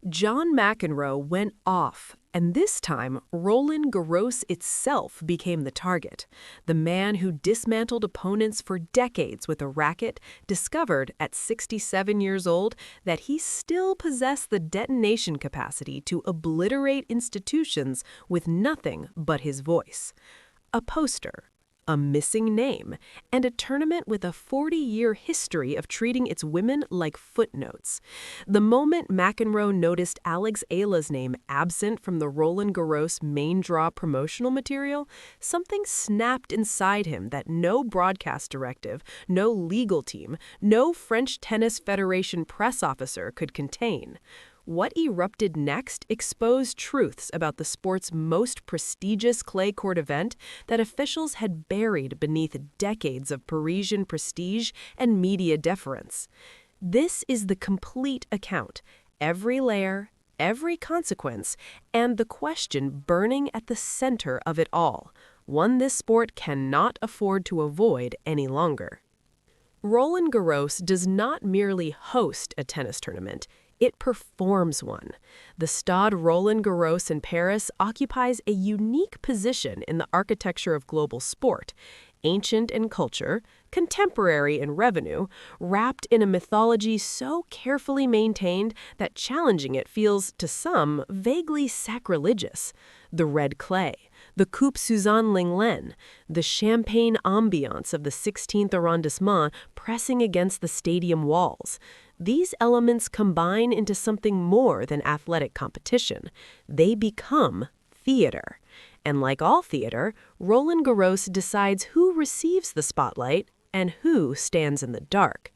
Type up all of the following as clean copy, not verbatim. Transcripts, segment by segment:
John McEnroe went off, and this time, Roland Garros itself became the target. The man who dismantled opponents for decades with a racket discovered at 67 years old that he still possessed the detonation capacity to obliterate institutions with nothing but his voice. A poster, a missing name, and a tournament with a 40-year history of treating its women like footnotes. The moment McEnroe noticed Alex Eala's name absent from the Roland Garros main draw promotional material, something snapped inside him that no broadcast directive, no legal team, no French Tennis Federation press officer could contain. What erupted next exposed truths about the sport's most prestigious clay court event that officials had buried beneath decades of Parisian prestige and media deference. This is the complete account, every layer, every consequence, and the question burning at the center of it all, one this sport cannot afford to avoid any longer. Roland Garros does not merely host a tennis tournament. It performs one. The Stade Roland Garros in Paris occupies a unique position in the architecture of global sport, ancient in culture, contemporary in revenue, wrapped in a mythology so carefully maintained that challenging it feels, to some, vaguely sacrilegious. The red clay, the Coupe Suzanne Lenglen, the champagne ambiance of the 16th arrondissement pressing against the stadium walls. These elements combine into something more than athletic competition. They become theater. And like all theater, Roland Garros decides who receives the spotlight and who stands in the dark.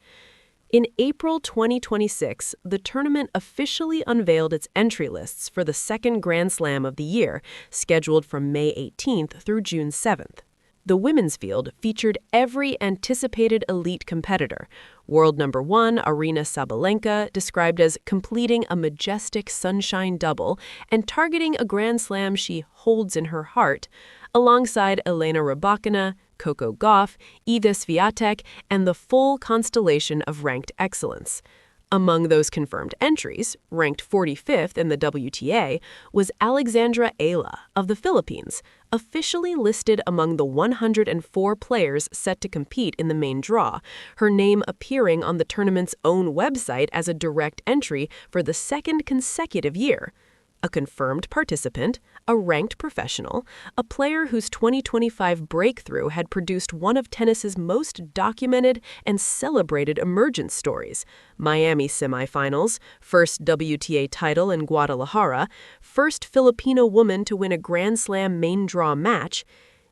In April 2026, the tournament officially unveiled its entry lists for the second Grand Slam of the year, scheduled from May 18th through June 7th. The women's field featured every anticipated elite competitor. World number one, Aryna Sabalenka, described as completing a majestic sunshine double and targeting a Grand Slam she holds in her heart, alongside Elena Rybakina, Coco Gauff, Iga Swiatek, and the full constellation of ranked excellence. Among those confirmed entries, ranked 45th in the WTA, was Alexandra Eala of the Philippines, officially listed among the 104 players set to compete in the main draw, her name appearing on the tournament's own website as a direct entry for the second consecutive year. A confirmed participant, a ranked professional, a player whose 2025 breakthrough had produced one of tennis's most documented and celebrated emergence stories: Miami semifinals, first WTA title in Guadalajara, first Filipino woman to win a Grand Slam main draw match.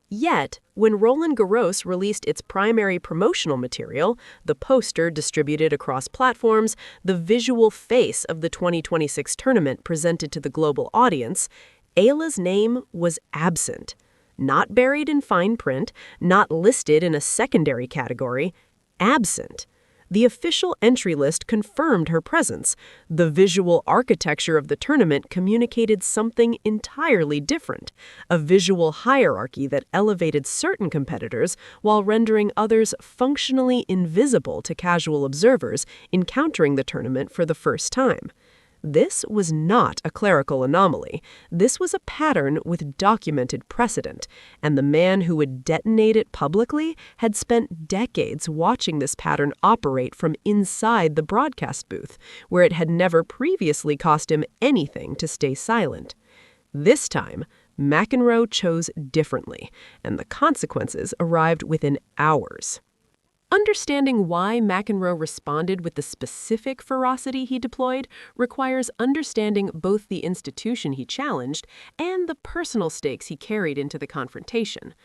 Yet, when Roland Garros released its primary promotional material, the poster distributed across platforms, the visual face of the 2026 tournament presented to the global audience, Eala's name was absent. Not buried in fine print, not listed in a secondary category, absent. The official entry list confirmed her presence. The visual architecture of the tournament communicated something entirely different, a visual hierarchy that elevated certain competitors while rendering others functionally invisible to casual observers encountering the tournament for the first time. This was not a clerical anomaly. This was a pattern with documented precedent, and the man who would detonate it publicly had spent decades watching this pattern operate from inside the broadcast booth, where it had never previously cost him anything to stay silent. This time, McEnroe chose differently, and the consequences arrived within hours. Understanding why McEnroe responded with the specific ferocity he deployed requires understanding both the institution he challenged and the personal stakes he carried into the confrontation.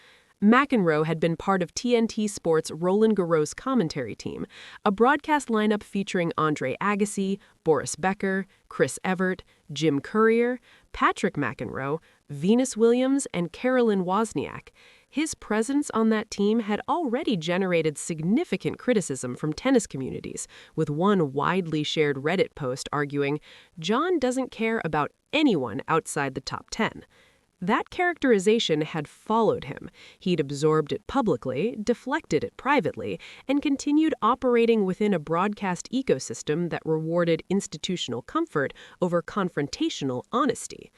McEnroe had been part of TNT Sports' Roland Garros commentary team, a broadcast lineup featuring Andre Agassi, Boris Becker, Chris Evert, Jim Courier, Patrick McEnroe, Venus Williams, and Caroline Wozniak. His presence on that team had already generated significant criticism from tennis communities, with one widely shared Reddit post arguing, "John doesn't care about anyone outside the top 10. That characterization had followed him. He'd absorbed it publicly, deflected it privately, and continued operating within a broadcast ecosystem that rewarded institutional comfort over confrontational honesty.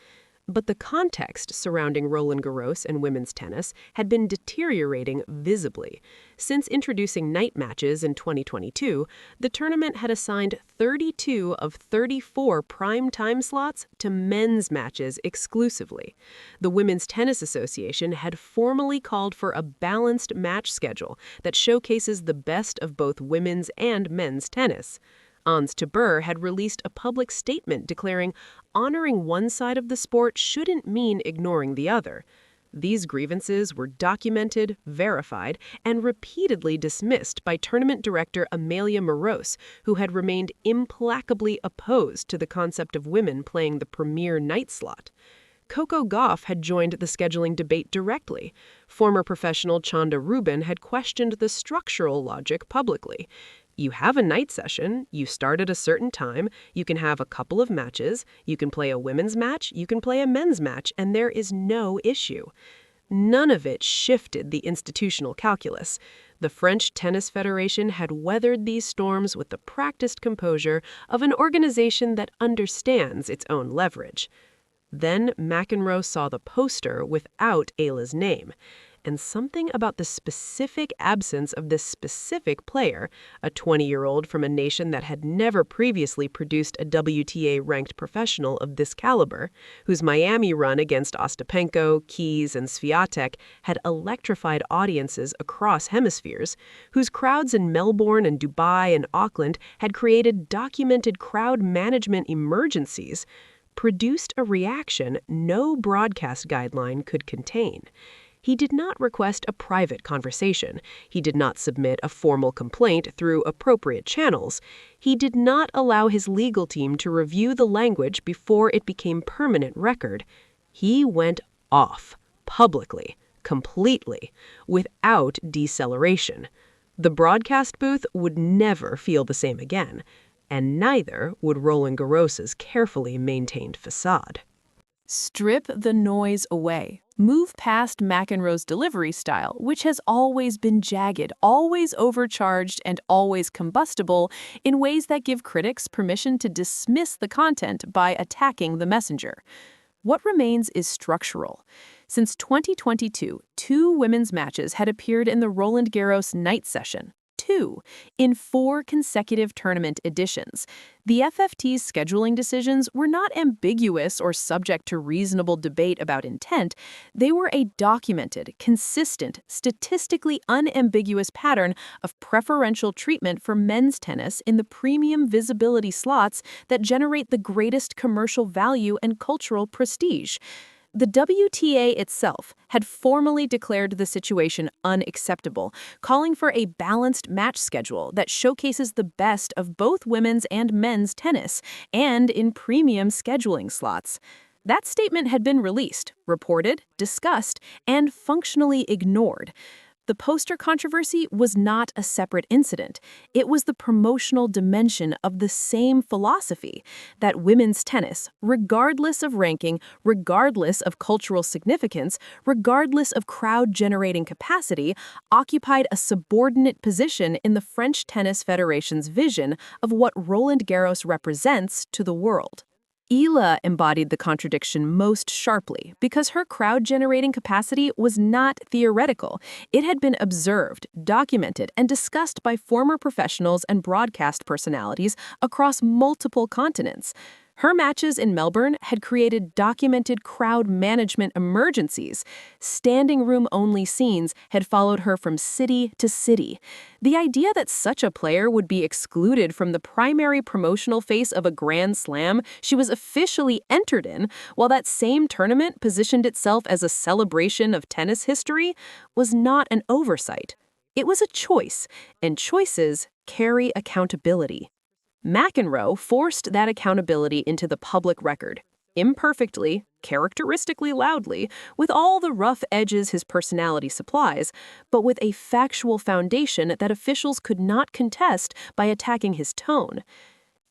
But the context surrounding Roland Garros and women's tennis had been deteriorating visibly. Since introducing night matches in 2022, the tournament had assigned 32 of 34 prime time slots to men's matches exclusively. The Women's Tennis Association had formally called for a balanced match schedule that showcases the best of both women's and men's tennis. Ons Jabeur had released a public statement declaring honoring one side of the sport shouldn't mean ignoring the other. These grievances were documented, verified, and repeatedly dismissed by tournament director Amelia Morose, who had remained implacably opposed to the concept of women playing the premier night slot. Coco Gauff had joined the scheduling debate directly. Former professional Chanda Rubin had questioned the structural logic publicly. You have a night session, you start at a certain time, you can have a couple of matches, you can play a women's match, you can play a men's match, and there is no issue. None of it shifted the institutional calculus. The French Tennis Federation had weathered these storms with the practiced composure of an organization that understands its own leverage. Then McEnroe saw the poster without Eala's name. And something about the specific absence of this specific player, a 20-year-old from a nation that had never previously produced a WTA-ranked professional of this caliber, whose Miami run against Ostapenko, Keys, and Swiatek had electrified audiences across hemispheres, whose crowds in Melbourne and Dubai and Auckland had created documented crowd management emergencies, produced a reaction no broadcast guideline could contain. He did not request a private conversation. He did not submit a formal complaint through appropriate channels. He did not allow his legal team to review the language before it became permanent record. He went off, publicly, completely, without deceleration. The broadcast booth would never feel the same again, and neither would Roland Garros's carefully maintained facade. Strip the noise away. Move past McEnroe's delivery style, which has always been jagged, always overcharged, and always combustible in ways that give critics permission to dismiss the content by attacking the messenger. What remains is structural. Since 2022, 2 women's matches had appeared in the Roland Garros night session. 2 in 4 consecutive tournament editions. The FFT's scheduling decisions were not ambiguous or subject to reasonable debate about intent. They were a documented, consistent, statistically unambiguous pattern of preferential treatment for men's tennis in the premium visibility slots that generate the greatest commercial value and cultural prestige. The WTA itself had formally declared the situation unacceptable, calling for a balanced match schedule that showcases the best of both women's and men's tennis, and in premium scheduling slots. That statement had been released, reported, discussed, and functionally ignored. The poster controversy was not a separate incident. It was the promotional dimension of the same philosophy that women's tennis, regardless of ranking, regardless of cultural significance, regardless of crowd-generating capacity, occupied a subordinate position in the French Tennis Federation's vision of what Roland Garros represents to the world. Eala embodied the contradiction most sharply because her crowd-generating capacity was not theoretical. It had been observed, documented, and discussed by former professionals and broadcast personalities across multiple continents. Her matches in Melbourne had created documented crowd management emergencies. Standing room-only scenes had followed her from city to city. The idea that such a player would be excluded from the primary promotional face of a Grand Slam she was officially entered in, while that same tournament positioned itself as a celebration of tennis history, was not an oversight. It was a choice, and choices carry accountability. McEnroe forced that accountability into the public record, imperfectly, characteristically loudly, with all the rough edges his personality supplies, but with a factual foundation that officials could not contest by attacking his tone.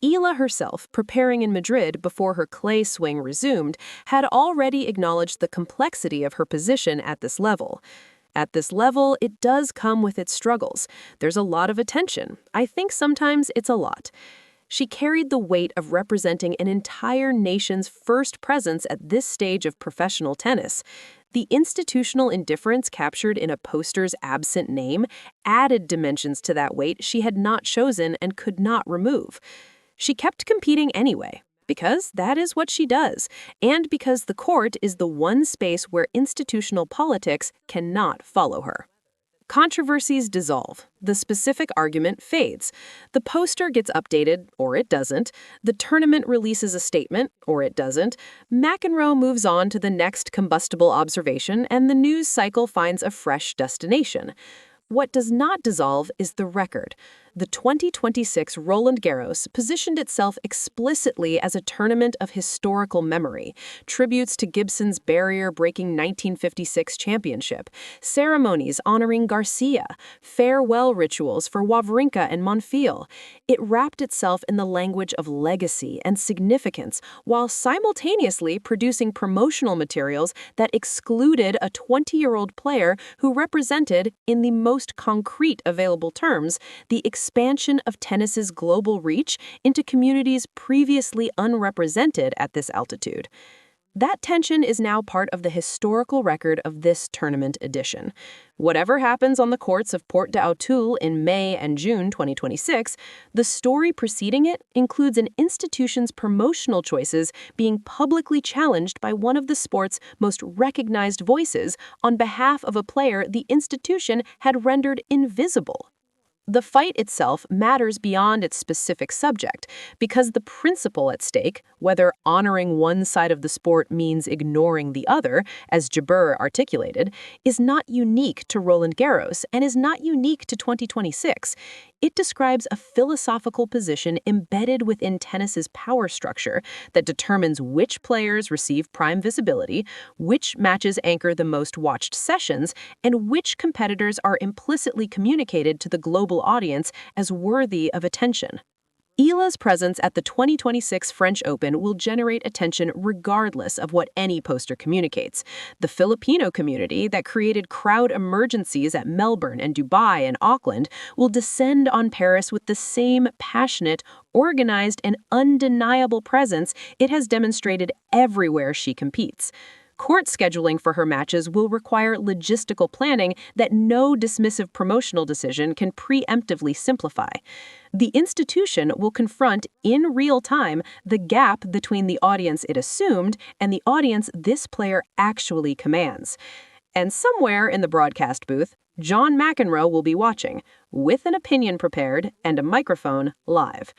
Eala herself, preparing in Madrid before her clay swing resumed, had already acknowledged the complexity of her position at this level. At this level, it does come with its struggles. There's a lot of attention. I think sometimes it's a lot. She carried the weight of representing an entire nation's first presence at this stage of professional tennis. The institutional indifference captured in a poster's absent name added dimensions to that weight she had not chosen and could not remove. She kept competing anyway, because that is what she does, and because the court is the one space where institutional politics cannot follow her. Controversies dissolve. The specific argument fades. The poster gets updated, or it doesn't. The tournament releases a statement, or it doesn't. McEnroe moves on to the next combustible observation, and the news cycle finds a fresh destination. What does not dissolve is the record. The 2026 Roland Garros positioned itself explicitly as a tournament of historical memory, tributes to Gibson's barrier-breaking 1956 championship, ceremonies honoring Garcia, farewell rituals for Wawrinka and Monfils. It wrapped itself in the language of legacy and significance, while simultaneously producing promotional materials that excluded a 20-year-old player who represented, in the most concrete available terms, the expansion of tennis's global reach into communities previously unrepresented at this altitude. That tension is now part of the historical record of this tournament edition. Whatever happens on the courts of Port d'Auteuil in May and June 2026, the story preceding it includes an institution's promotional choices being publicly challenged by one of the sport's most recognized voices on behalf of a player the institution had rendered invisible. The fight itself matters beyond its specific subject, because the principle at stake, whether honoring one side of the sport means ignoring the other, as Jabeur articulated, is not unique to Roland Garros and is not unique to 2026. It describes a philosophical position embedded within tennis's power structure that determines which players receive prime visibility, which matches anchor the most watched sessions, and which competitors are implicitly communicated to the global audience as worthy of attention. Eala's presence at the 2026 French Open will generate attention regardless of what any poster communicates. The Filipino community that created crowd emergencies at Melbourne and Dubai and Auckland will descend on Paris with the same passionate, organized, and undeniable presence it has demonstrated everywhere she competes. Court scheduling for her matches will require logistical planning that no dismissive promotional decision can preemptively simplify. The institution will confront, in real time, the gap between the audience it assumed and the audience this player actually commands. And somewhere in the broadcast booth, John McEnroe will be watching, with an opinion prepared and a microphone live.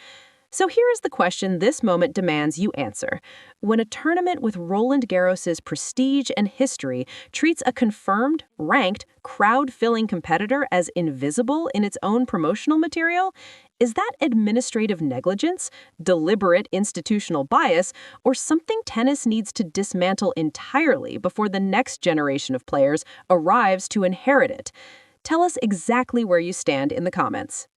So here is the question this moment demands you answer. When a tournament with Roland Garros' prestige and history treats a confirmed, ranked, crowd-filling competitor as invisible in its own promotional material, is that administrative negligence, deliberate institutional bias, or something tennis needs to dismantle entirely before the next generation of players arrives to inherit it? Tell us exactly where you stand in the comments.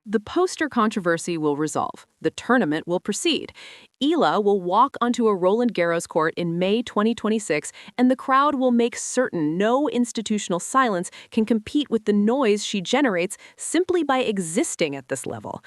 The poster controversy will resolve. The tournament will proceed. Eala will walk onto a Roland Garros court in May 2026, and the crowd will make certain no institutional silence can compete with the noise she generates simply by existing at this level.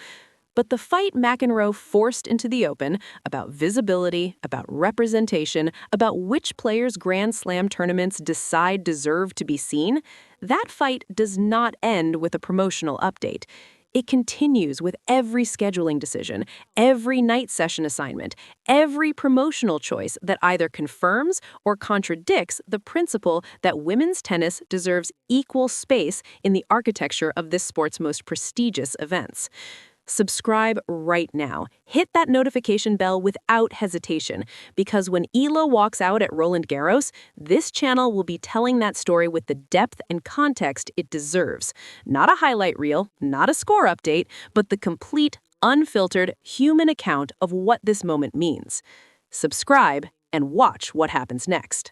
But the fight McEnroe forced into the Open about visibility, about representation, about which players' Grand Slam tournaments decide deserve to be seen, that fight does not end with a promotional update. It continues with every scheduling decision, every night session assignment, every promotional choice that either confirms or contradicts the principle that women's tennis deserves equal space in the architecture of this sport's most prestigious events. Subscribe right now. Hit that notification bell without hesitation, because when Eala walks out at Roland Garros, this channel will be telling that story with the depth and context it deserves. Not a highlight reel, not a score update, but the complete, unfiltered, human account of what this moment means. Subscribe and watch what happens next.